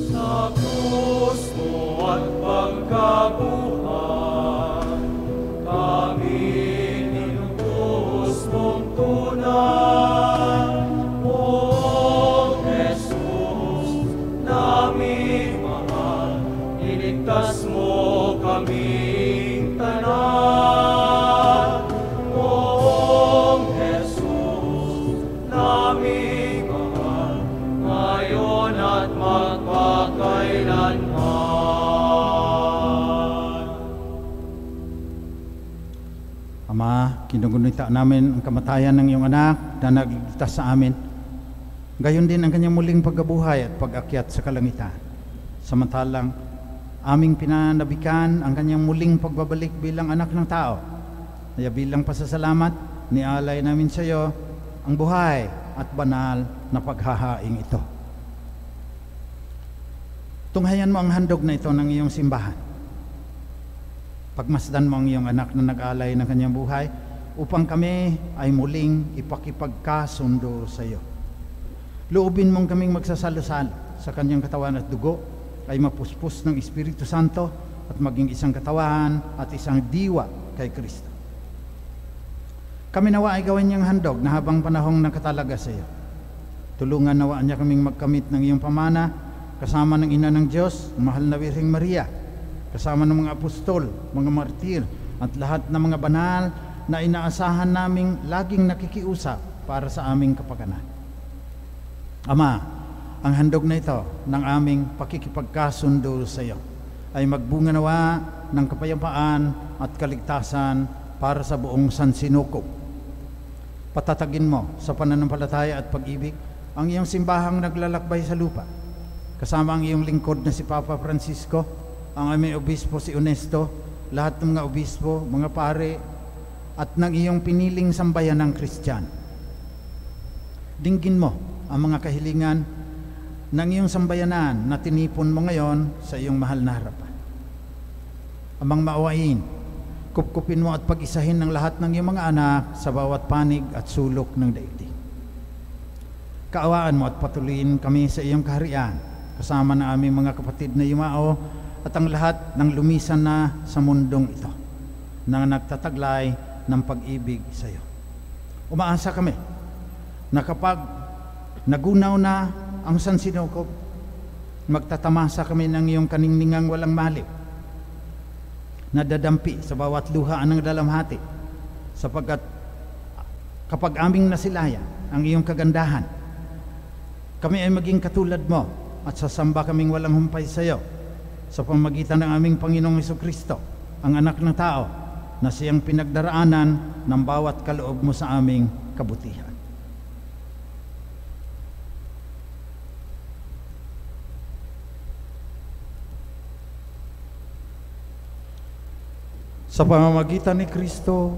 Sa krus mo at pagkabuhay, kami ninutos mong tunay. O Jesus, namin mahal, iligtas mo kaming tanan. Ama, kinugunita namin ang kamatayan ng iyong anak na nagligtas sa amin. Gayon din ang kanyang muling pagkabuhay at pag-akyat sa kalangitan. Samantalang aming pinanabikan ang kanyang muling pagbabalik bilang anak ng tao. Kaya bilang pasasalamat, nialay namin sa iyo ang buhay at banal na paghahaing ito. Tunghayan mo ang handog na ito ng iyong simbahan. Pagmasdan mo ang iyong anak na nag-alay ng kanyang buhay upang kami ay muling ipakipagkasundo sa iyo. Loobin mong kaming magsasalo-salo sa kanyang katawan at dugo ay mapuspos ng Espiritu Santo at maging isang katawan at isang diwa kay Kristo. Kami nawa ay gawin niyang handog na habang panahong nakatalaga sa iyo. Tulungan nawa niya kaming magkamit ng iyong pamana kasama ng Ina ng Diyos, mahal na Birheng Maria, kasama ng mga apostol, mga martir, at lahat ng mga banal na inaasahan naming laging nakikiusap para sa aming kapakanan. Ama, ang handog na ito ng aming pakikipagkasundo sa iyo ay magbunga nawa ng kapayapaan at kaligtasan para sa buong sansinukob. Patatagin mo sa pananampalataya at pag-ibig ang iyong simbahang naglalakbay sa lupa, kasama ang iyong lingkod na si Papa Francisco, ang aming obispo si Onesto, lahat ng mga obispo, mga pare, at ng iyong piniling sambayan ng Kristiyano. Dinggin mo ang mga kahilingan ng iyong sambayanan na tinipon mo ngayon sa iyong mahal na harapan. Amang maawain, kupkupin mo at pag-isahin ng lahat ng iyong mga anak sa bawat panig at sulok ng daigdig. Kaawaan mo at patuloyin kami sa iyong kaharian, kasama ng aming mga kapatid na yumao, at ang lahat ng lumisan na sa mundong ito. na nagtataglay ng pag-ibig sa iyo. Umaasa kami na kapag nagunaw na ang sansinukob, magtatamasa kami ng iyong kaningningang walang maliw, nadadampi sa bawat luha ng dalamhati, sapagkat kapag aming nasilaya ang iyong kagandahan, kami ay maging katulad mo at sasamba kaming walang humpay sa iyo sa pamagitan ng aming Panginoong Hesukristo, ang anak ng tao, na siyang pinagdaraanan ng bawat kaloob mo sa aming kabutihan. Sa pamamagitan ni Kristo,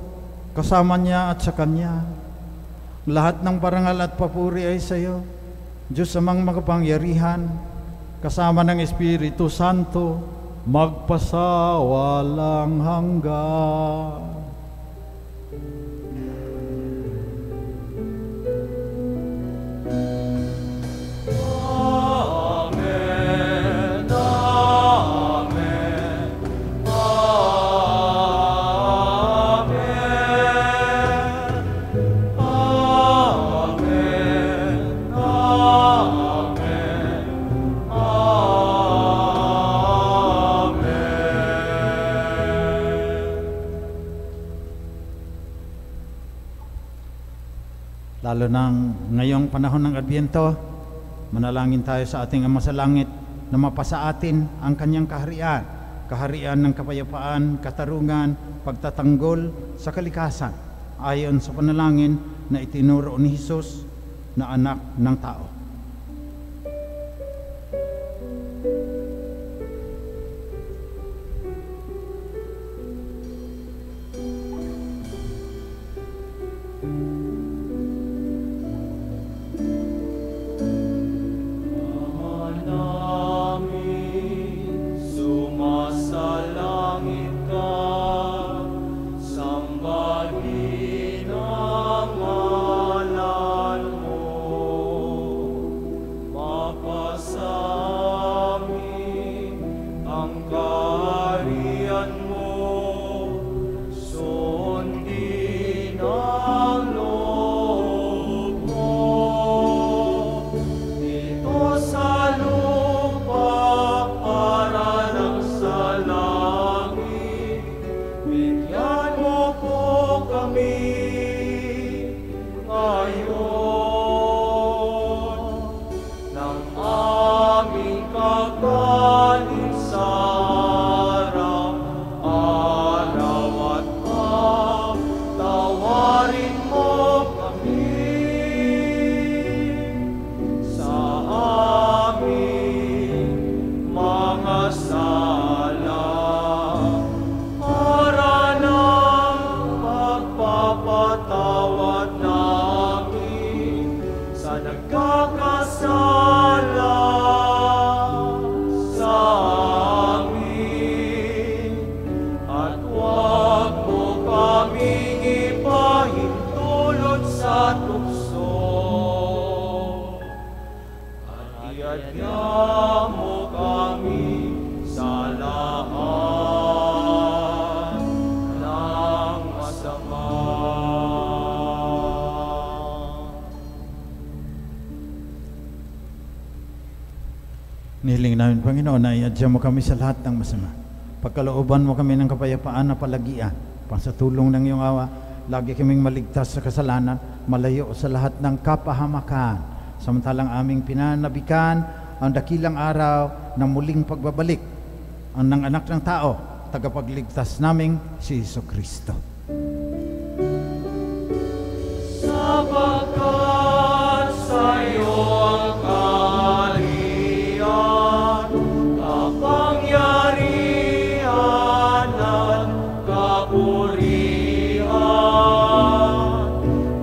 kasama niya at sa Kanya, lahat ng parangal at papuri ay sa iyo, Diyos amang makapangyarihan, kasama ng Espiritu Santo, magpasawalang hanggan. Lalo ng ngayong panahon ng Adbyento, manalangin tayo sa ating Ama sa Langit na mapasa atin ang Kanyang kaharian, kaharian ng kapayapaan, katarungan, pagtatanggol sa kalikasan, ayon sa panalangin na itinuro ni Jesus na anak ng tao. Nihiling namin, Panginoon, na iadya mo kami sa lahat ng masama. Pagkalooban mo kami ng kapayapaan na palagian. Sa tulong ng iyong awa, lagi kaming maligtas sa kasalanan, malayo sa lahat ng kapahamakan. Samantalang aming pinanabikan ang dakilang araw ng muling pagbabalik ang ng anak ng tao, tagapagligtas naming si Jesucristo. Sapagkat sa iyo ang kapangyarihan at kapurihan,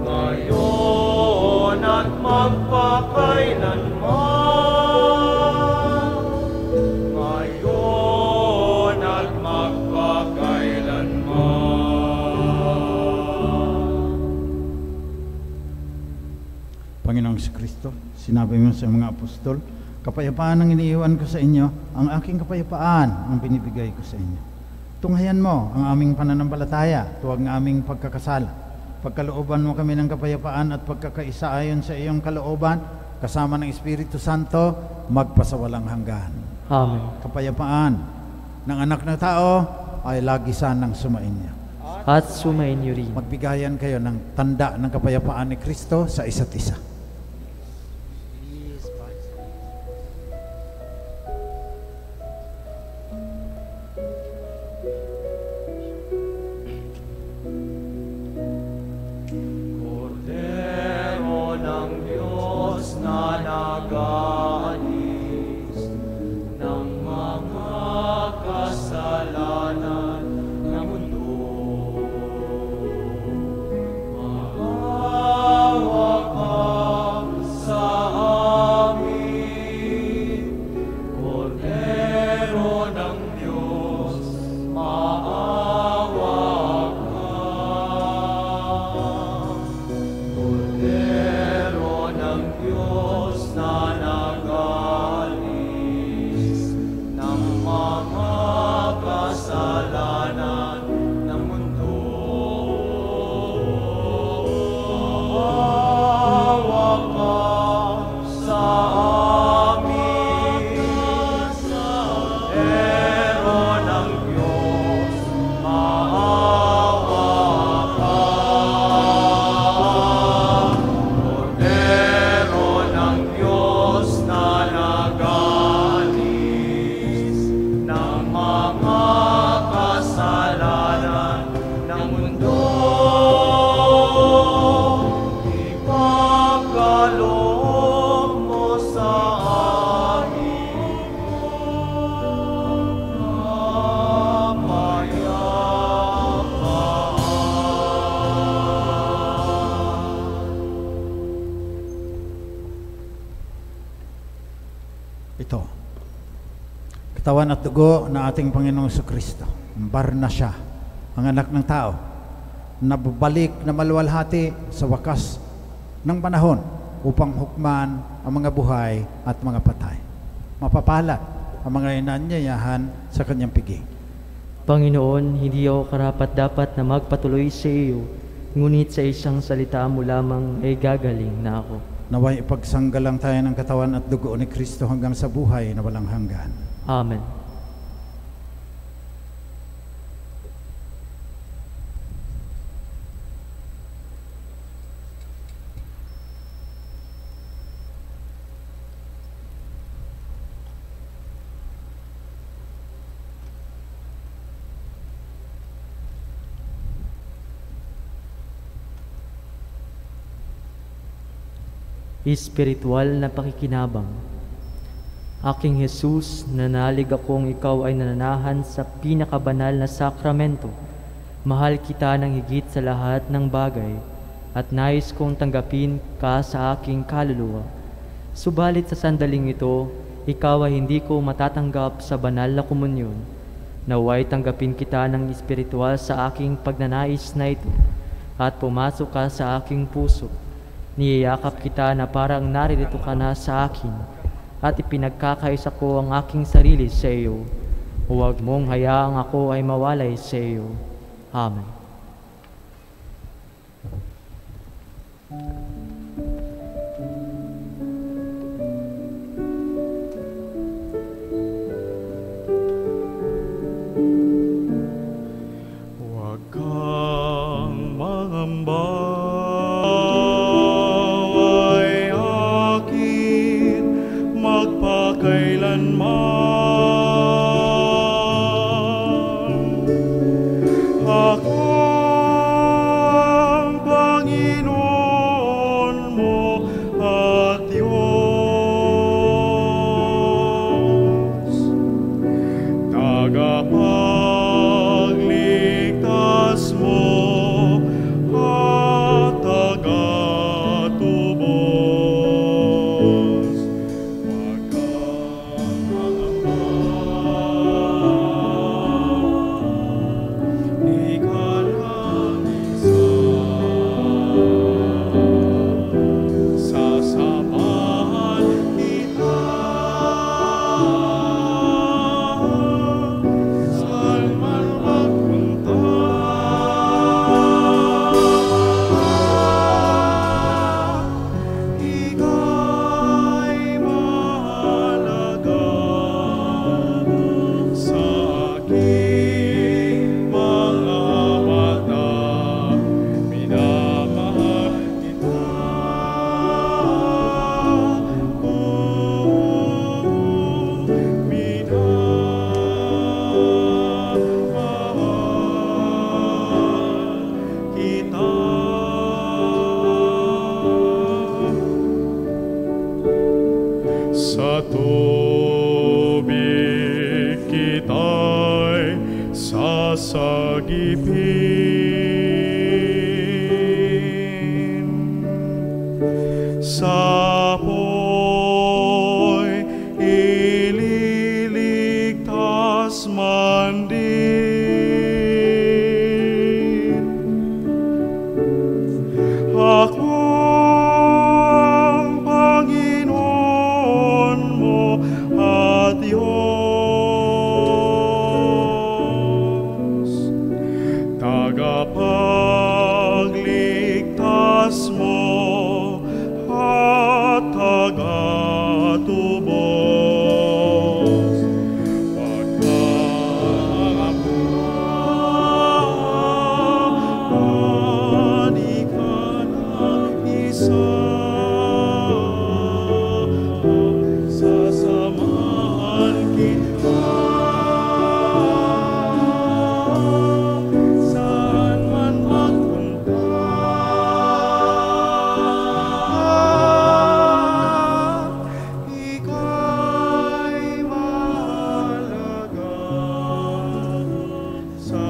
ngayon at magpakailanman, ngayon at magpakailanman. Panginoong Jesucristo, sinabi mo sa mga apostol, kapayapaan ang iniiwan ko sa inyo, ang aking kapayapaan ang binibigay ko sa inyo. Tunghayan mo ang aming pananampalataya, tuwag ng aming pagkakasala. Pagkalooban mo kami ng kapayapaan at pagkakaisa ayon sa iyong kalooban, kasama ng Espiritu Santo, magpasawalang hanggan. Amen. Kapayapaan ng anak ng tao ay lagi sanang sumainyo. At sumainyo rin. Magbigayan kayo ng tanda ng kapayapaan ni Kristo sa isa't isa. Kordero ng Diyos na nag-aalis ng mga kasalanan ng mundo. Maawa ka sa amin, Kordero ng Diyos, maawa ka. Kordero ng Diyos na nag-aalis ng mga kasalanan ng mundo. Maawa ka sa amin, Kordero ng Diyos, maawa ka. Kordero ng Diyos na nag-aalis ng mga kasalanan ng mundo. Ipagkaloob mo sa amin kapayapaan. Ito, katawan at dugo na ating Panginoong Jesucristo. Barna siya, ang anak ng tao, na babalik na maluwalhati sa wakas ng panahon upang hukman ang mga buhay at mga patay. Mapapalat ang mga inanyayahan sa kanyang piging. Panginoon, hindi ako karapat-dapat na magpatuloy sa iyo, ngunit sa isang salita mo lamang ay gagaling na ako. Naway ipagsanggalang tayo ng katawan at dugo ni Kristo hanggang sa buhay na walang hanggan. Amen. Espiritual na pakikinabang. Aking Jesus, nanalig akong ikaw ay nananahan sa pinakabanal na sakramento. Mahal kita ng higit sa lahat ng bagay at nais kong tanggapin ka sa aking kaluluwa. Subalit sa sandaling ito, ikaw ay hindi ko matatanggap sa banal na komunyon. Naway tanggapin kita ng espiritual sa aking pagnanais na ito at pumasok ka sa aking puso. Niyayakap kita na parang naririto ka na sa akin at ipinagkakaisa ko ang aking sarili sa iyo. Huwag mong hayaang ako ay mawalay sa iyo. Amen. Huwag kang mangamba, ay akin magpakailanman. Ako ang Panginoon alipin. Sa apoy ililigtas man din. Ako ang Panginoon mo at Diyos, tagapagligtas mo at tagatubos. Pagkakapuan, ikaw ang isa. Sasamahan kita saan man magpunta. Ika'y mahalaga sa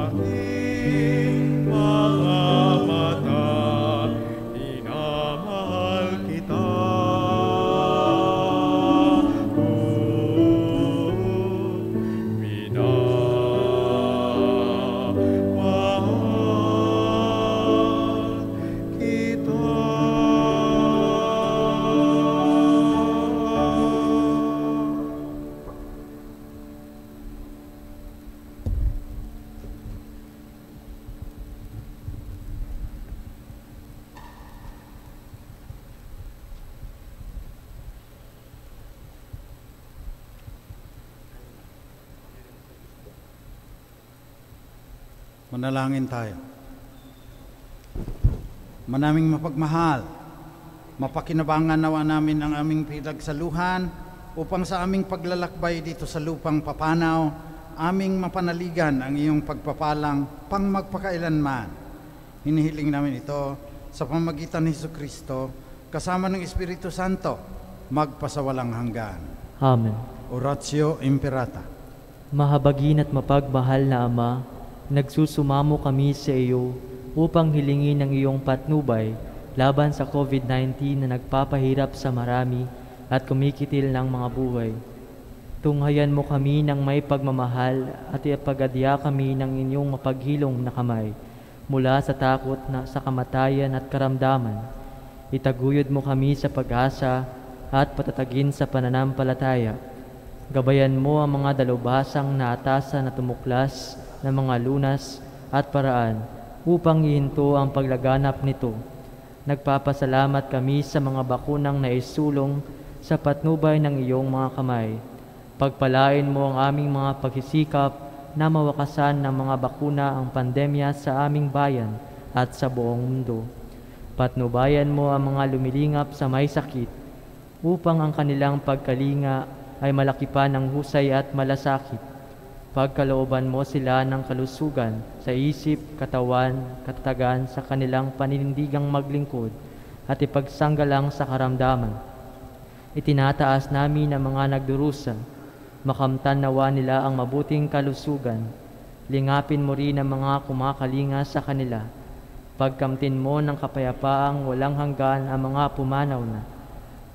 aking mga mata. Minamahal kita. Minamahal kita. Manalangin tayo. Manaming mapagmahal, mapakinabangan nawa namin ang aming pinagsaluhan upang sa aming paglalakbay dito sa lupang papanaw, aming mapanaligan ang iyong pagpapalang pang magpakailanman. Hinihiling namin ito sa pamamagitan ni Jesucristo kasama ng Espiritu Santo magpasawalang hanggan. Amen. Oratio Imperata. Mahabagin at mapagmahal na Ama, nagsusumamo kami sa iyo upang hilingin ang iyong patnubay laban sa COVID-19 na nagpapahirap sa marami at kumikitil ng mga buhay. Tunghayan mo kami ng may pagmamahal at ipagadya kami ng inyong mapaghilong na kamay mula sa takot na sa kamatayan at karamdaman. Itaguyod mo kami sa pag-asa at patatagin sa pananampalataya. Gabayan mo ang mga dalubhasang naatasan na tumuklas ng mga lunas at paraan upang ihinto ang paglaganap nito. Nagpapasalamat kami sa mga bakunang naisulong sa patnubay ng iyong mga kamay. Pagpalain mo ang aming mga pagsisikap na mawakasan ng mga bakuna ang pandemya sa aming bayan at sa buong mundo. Patnubayan mo ang mga lumilingap sa may sakit upang ang kanilang pagkalinga ay malaki pa ng husay at malasakit. Pagkalooban mo sila ng kalusugan sa isip, katawan, katatagan sa kanilang paninindigang maglingkod at ipagsanggalang sa karamdaman. Itinataas namin ang mga nagdurusa, makamtan nawa nila ang mabuting kalusugan. Lingapin mo rin ang mga kumakalinga sa kanila. Pagkamtin mo ng kapayapaang walang hanggan ang mga pumanaw na.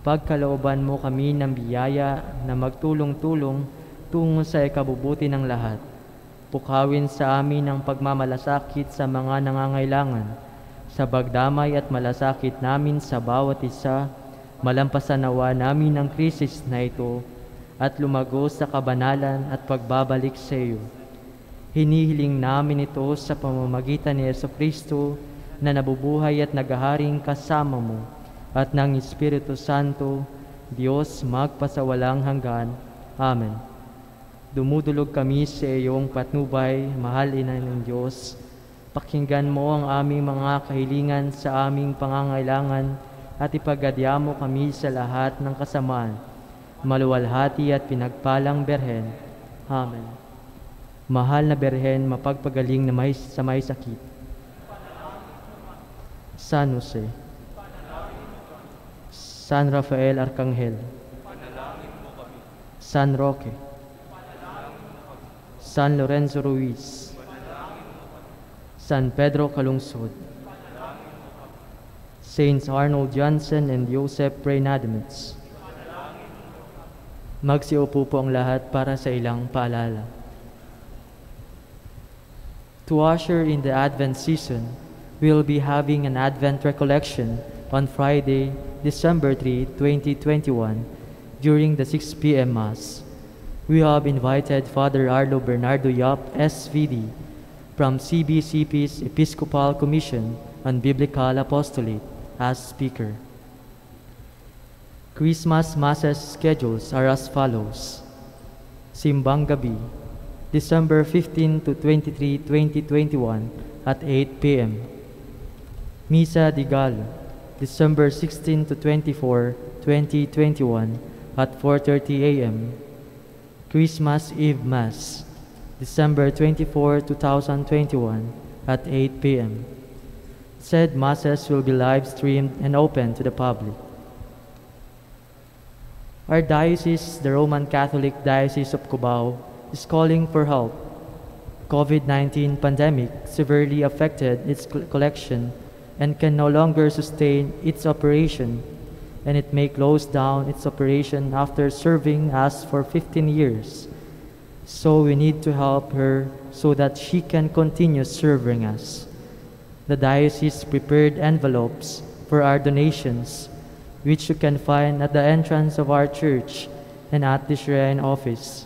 Pagkalooban mo kami ng biyaya na magtulong-tulong tungo sa ikabubuti ng lahat. Pukawin sa amin ang pagmamalasakit sa mga nangangailangan. Sa pagdamay at malasakit namin sa bawat isa, malampasan nawa namin ang krisis na ito at lumago sa kabanalan at pagbabalik sa iyo. Hinihiling namin ito sa pamamagitan ni Jesucristo na nabubuhay at naghaharing kasama mo at ng Espiritu Santo, Diyos magpasawalang hanggan. Amen. Dumudulog kami sa iyong patnubay, mahal ina ng Diyos. Pakinggan mo ang aming mga kahilingan sa aming pangangailangan at ipagadya mo kami sa lahat ng kasamaan. Maluwalhati at pinagpalang Berhen. Amen. Mahal na Berhen, mapagpagaling na sa may sakit. San Jose, San Rafael Arcangel, San Roque, San Lorenzo Ruiz, San Pedro Calungsod, Saints Arnold Johnson and Joseph Reynademets. Magsiupo po ang lahat para sa ilang paalala. To usher in the Advent season, we will be having an Advent recollection on Friday, December 3, 2021, during the 6 p.m. Mass. We have invited Father Arlo Bernardo Yap, SVD, from CBCP's Episcopal Commission on Biblical Apostolate as speaker. Christmas Masses schedules are as follows. Simbang Gabi, December 15 to 23, 2021 at 8 p.m. Misa di Gallo, December 16 to 24, 2021 at 4:30 a.m. Christmas Eve Mass, December 24, 2021 at 8 p.m. Said Masses will be live-streamed and open to the public. Our diocese, the Roman Catholic Diocese of Cubao, is calling for help. COVID-19 pandemic severely affected its collection and can no longer sustain its operation, and it may close down its operation after serving us for 15 years. So we need to help her so that she can continue serving us. The diocese prepared envelopes for our donations, which you can find at the entrance of our church and at the shrine office.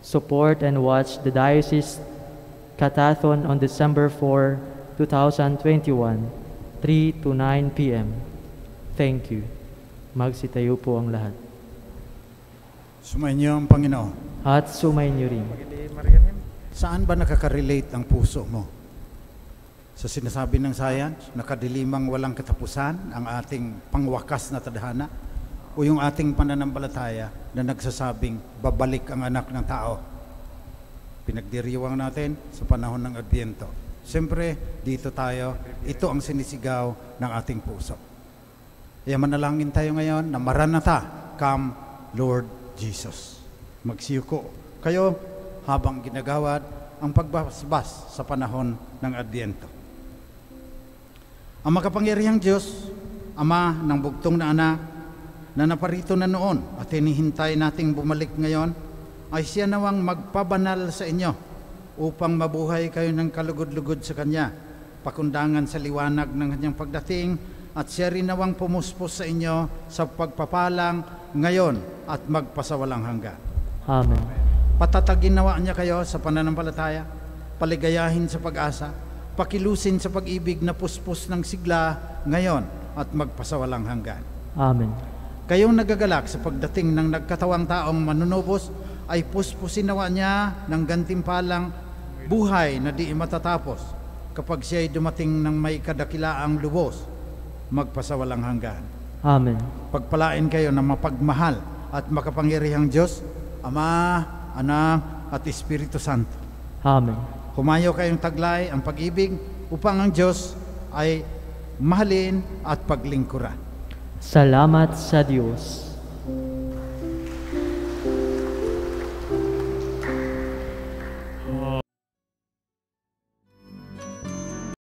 Support and watch the Diocese Catathon on December 4, 2021, 3 to 9 p.m. Thank you. Magsitayo po ang lahat. Sumainyo ang Panginoon. At sumainyo rin. Saan ba nakaka-relate ang puso mo? Sa sinasabi ng science, nakadilimang walang katapusan ang ating pangwakas na tadhana, o yung ating pananampalataya na nagsasabing babalik ang anak ng tao? Pinagdiriwang natin sa panahon ng Adbyento. Siyempre, dito tayo, ito ang sinisigaw ng ating puso. Kaya manalangin tayo ngayon na Maranatha, come Lord Jesus. Magsiyuko kayo habang ginagawad ang pagbasbas sa panahon ng Adbyento. Ang makapangyarihang Diyos, Ama ng bugtong na anak, na naparito na noon at hinihintay nating bumalik ngayon, ay siya nawang magpabanal sa inyo upang mabuhay kayo ng kalugod-lugod sa Kanya, pakundangan sa liwanag ng Kanyang pagdating, at siya rin nawang pumuspos sa inyo sa pagpapalang ngayon at magpasawalang hanggan. Amen. Patatagin nawa niya kayo sa pananampalataya, paligayahin sa pag-asa, pakilusin sa pag-ibig na puspos ng sigla ngayon at magpasawalang hanggan. Amen. Kayong nagagalak sa pagdating ng nagkatawang taong manunubos, ay puspusin nawa niya ng gantimpalang buhay na di matatapos kapag siya'y dumating ng may kadakilaang lubos, magpasawalang hanggan. Amen. Pagpalain kayo ng mapagmahal at makapangyarihang Diyos, Ama, Anak, at Espiritu Santo. Amen. Humayo kayong taglay ang pag-ibig upang ang Diyos ay mahalin at paglingkuran. Salamat sa Diyos.